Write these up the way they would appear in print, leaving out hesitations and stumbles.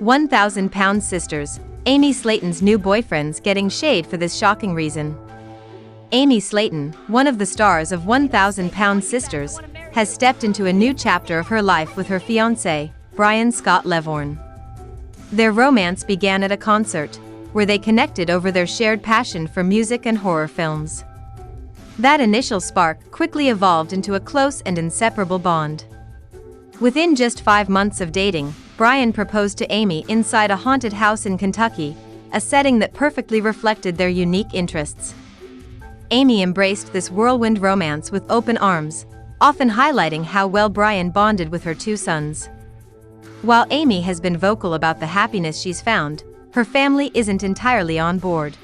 1,000-pound sisters. Amy Slaton's new boyfriend's getting shade for this shocking reason. Amy Slaton, one of the stars of 1,000-pound sisters, has stepped into a new chapter of her life with her fiancé, Scott Lovvorn. Their romance began at a concert, where they connected over their shared passion for music and horror films. That initial spark quickly evolved into a close and inseparable bond. Within just 5 months of dating, Brian proposed to Amy inside a haunted house in Kentucky, a setting that perfectly reflected their unique interests. Amy embraced this whirlwind romance with open arms, often highlighting how well Brian bonded with her 2 sons. While Amy has been vocal about the happiness she's found, her family isn't entirely on board.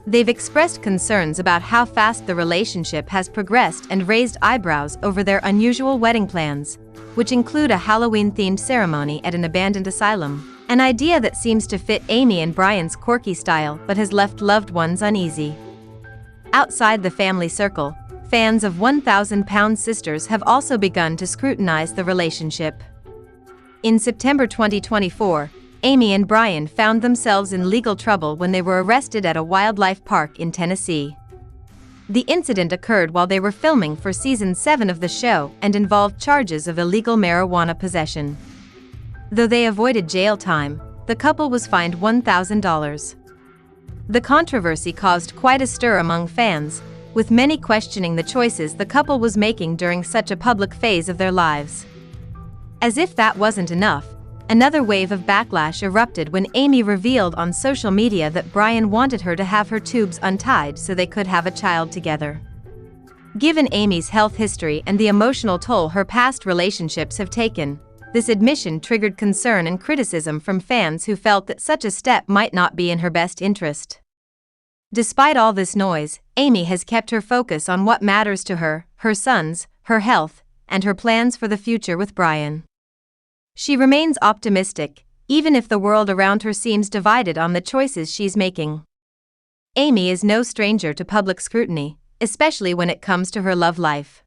They've expressed concerns about how fast the relationship has progressed and raised eyebrows over their unusual wedding plans, which include a Halloween-themed ceremony at an abandoned asylum, an idea that seems to fit Amy and Brian's quirky style but has left loved ones uneasy. Outside the family circle, fans of 1,000-pound sisters have also begun to scrutinize the relationship. In September 2024, Amy and Brian found themselves in legal trouble when they were arrested at a wildlife park in Tennessee. The incident occurred while they were filming for season 7 of the show and involved charges of illegal marijuana possession. Though they avoided jail time, the couple was fined $1,000. The controversy caused quite a stir among fans, with many questioning the choices the couple was making during such a public phase of their lives. As if that wasn't enough, another wave of backlash erupted when Amy revealed on social media that Brian wanted her to have her tubes untied so they could have a child together. Given Amy's health history and the emotional toll her past relationships have taken, this admission triggered concern and criticism from fans who felt that such a step might not be in her best interest. Despite all this noise, Amy has kept her focus on what matters to her, her sons, her health, and her plans for the future with Brian. She remains optimistic, even if the world around her seems divided on the choices she's making. Amy is no stranger to public scrutiny, especially when it comes to her love life.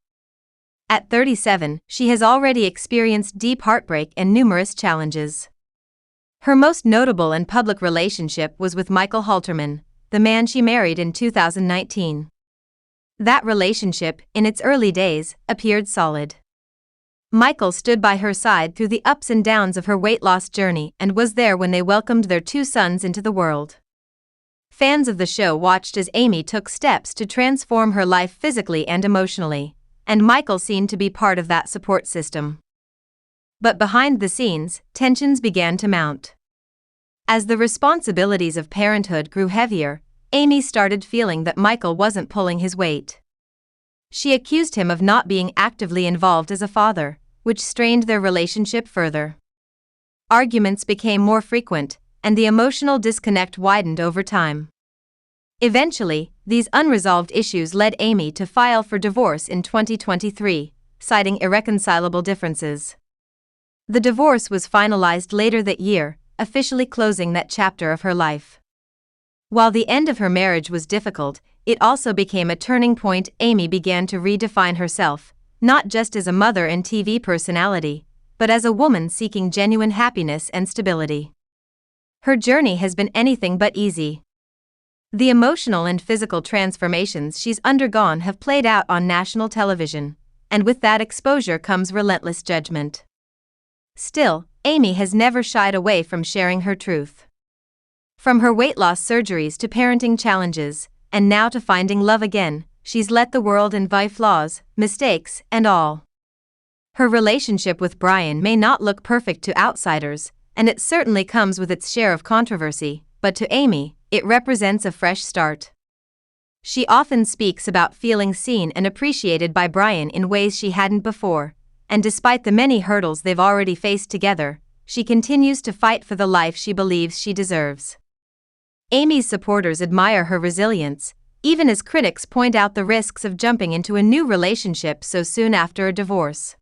At 37, she has already experienced deep heartbreak and numerous challenges. Her most notable and public relationship was with Michael Halterman, the man she married in 2019. That relationship, in its early days, appeared solid. Michael stood by her side through the ups and downs of her weight loss journey and was there when they welcomed their 2 sons into the world. Fans of the show watched as Amy took steps to transform her life physically and emotionally, and Michael seemed to be part of that support system. But behind the scenes, tensions began to mount. As the responsibilities of parenthood grew heavier, Amy started feeling that Michael wasn't pulling his weight. She accused him of not being actively involved as a father, which strained their relationship further. Arguments became more frequent, and the emotional disconnect widened over time. Eventually, these unresolved issues led Amy to file for divorce in 2023, citing irreconcilable differences. The divorce was finalized later that year, officially closing that chapter of her life. While the end of her marriage was difficult, it also became a turning point. Amy began to redefine herself, not just as a mother and TV personality, but as a woman seeking genuine happiness and stability. Her journey has been anything but easy. The emotional and physical transformations she's undergone have played out on national television, and with that exposure comes relentless judgment. Still, Amy has never shied away from sharing her truth. From her weight loss surgeries to parenting challenges, and now to finding love again, she's let the world invite flaws, mistakes, and all. Her relationship with Brian may not look perfect to outsiders, and it certainly comes with its share of controversy, but to Amy, it represents a fresh start. She often speaks about feeling seen and appreciated by Brian in ways she hadn't before, and despite the many hurdles they've already faced together, she continues to fight for the life she believes she deserves. Amy's supporters admire her resilience, even as critics point out the risks of jumping into a new relationship so soon after a divorce.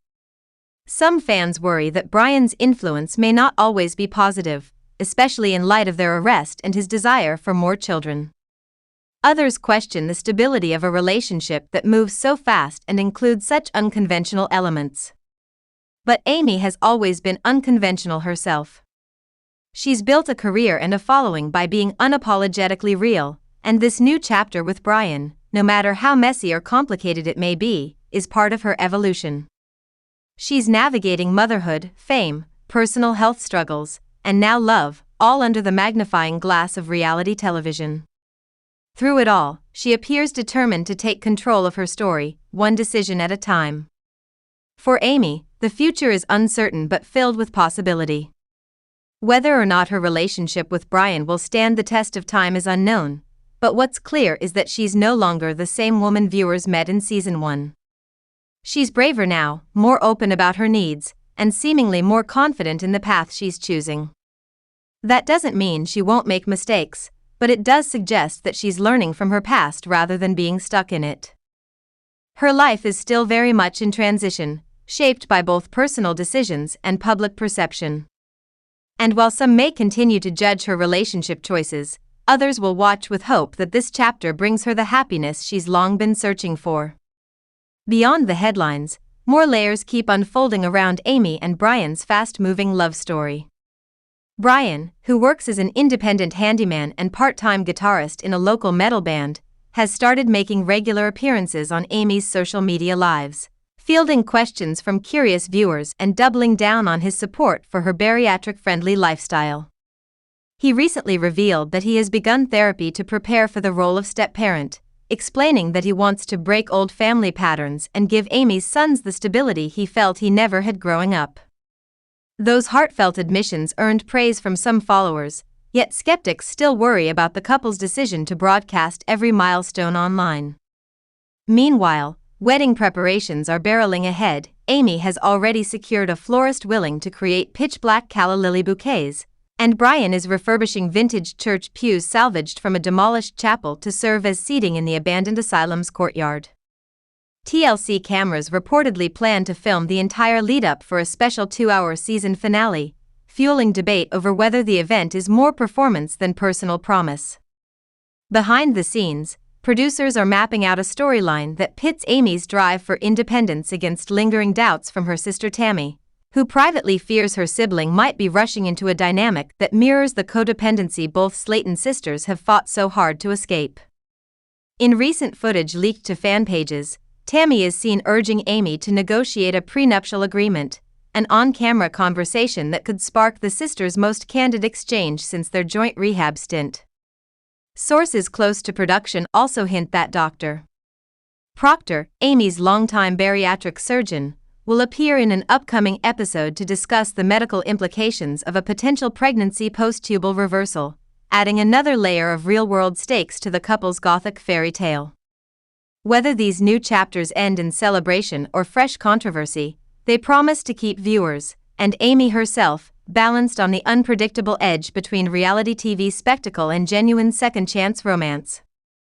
Some fans worry that Brian's influence may not always be positive, especially in light of their arrest and his desire for more children. Others question the stability of a relationship that moves so fast and includes such unconventional elements. But Amy has always been unconventional herself. She's built a career and a following by being unapologetically real, and this new chapter with Brian, no matter how messy or complicated it may be, is part of her evolution. She's navigating motherhood, fame, personal health struggles, and now love, all under the magnifying glass of reality television. Through it all, she appears determined to take control of her story, one decision at a time. For Amy, the future is uncertain but filled with possibility. Whether or not her relationship with Brian will stand the test of time is unknown, but what's clear is that she's no longer the same woman viewers met in season 1. She's braver now, more open about her needs, and seemingly more confident in the path she's choosing. That doesn't mean she won't make mistakes, but it does suggest that she's learning from her past rather than being stuck in it. Her life is still very much in transition, shaped by both personal decisions and public perception. And while some may continue to judge her relationship choices, others will watch with hope that this chapter brings her the happiness she's long been searching for. Beyond the headlines, more layers keep unfolding around Amy and Brian's fast-moving love story. Brian, who works as an independent handyman and part-time guitarist in a local metal band, has started making regular appearances on Amy's social media lives, fielding questions from curious viewers and doubling down on his support for her bariatric-friendly lifestyle. He recently revealed that he has begun therapy to prepare for the role of step-parent, explaining that he wants to break old family patterns and give Amy's sons the stability he felt he never had growing up. Those heartfelt admissions earned praise from some followers, yet skeptics still worry about the couple's decision to broadcast every milestone online. Meanwhile, wedding preparations are barreling ahead. Amy has already secured a florist willing to create pitch-black calla lily bouquets, and Brian is refurbishing vintage church pews salvaged from a demolished chapel to serve as seating in the abandoned asylum's courtyard. TLC cameras reportedly plan to film the entire lead-up for a special 2-hour season finale, fueling debate over whether the event is more performance than personal promise. Behind the scenes, producers are mapping out a storyline that pits Amy's drive for independence against lingering doubts from her sister Tammy, who privately fears her sibling might be rushing into a dynamic that mirrors the codependency both Slaton sisters have fought so hard to escape. In recent footage leaked to fan pages, Tammy is seen urging Amy to negotiate a prenuptial agreement, an on-camera conversation that could spark the sisters' most candid exchange since their joint rehab stint. Sources close to production also hint that Dr. Proctor, Amy's longtime bariatric surgeon, will appear in an upcoming episode to discuss the medical implications of a potential pregnancy post-tubal reversal, adding another layer of real-world stakes to the couple's gothic fairy tale. Whether these new chapters end in celebration or fresh controversy, they promise to keep viewers, and Amy herself, balanced on the unpredictable edge between reality TV spectacle and genuine second-chance romance.